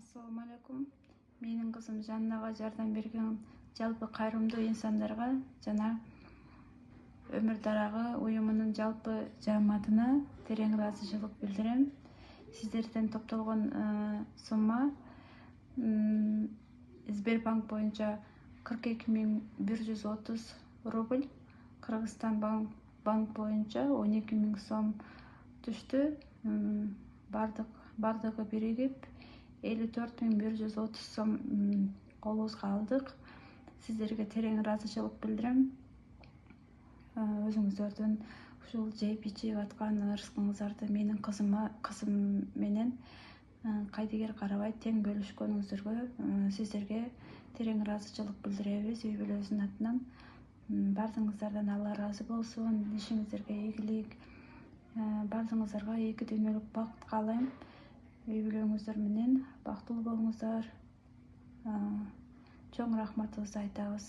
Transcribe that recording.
Ассаламу алейкум. Менин кызым Жаннага жардам берген жалпы кайрымдуу инсандарга жана Өмүр Дарагы уюмунун жалпы жааматына терең ыраазычылык билдирем. Сиздерден топтолгон сумма Сбербанк боюнча 42.130 рубль, Кыргызстан банк боюнча 12.000 сом түштү. Бардыгы биригип 54.130 сом колубузга алдык. Сиздерге терең ыраазычылык билдирем. Өзүңүздөрдүн ушул жейип ичип аткан ырыскыңыздарды менин кызым менен кайдыгер карабай тең бөлүшкөнүңүздөргө сиздерге терең ыраазычылык билдиребиз үй бүлөбүздүн атынан. Бардыгыңыздардан Алла ыраазы болсун. Ишиңиздерге ийгилик, бардыгыңыздарга эки дүйнөлүк бакыт каалайм. Үй бүлөңүздөр менен бактылуу болуңуздар. Чоң рахматыбызды айтабыз.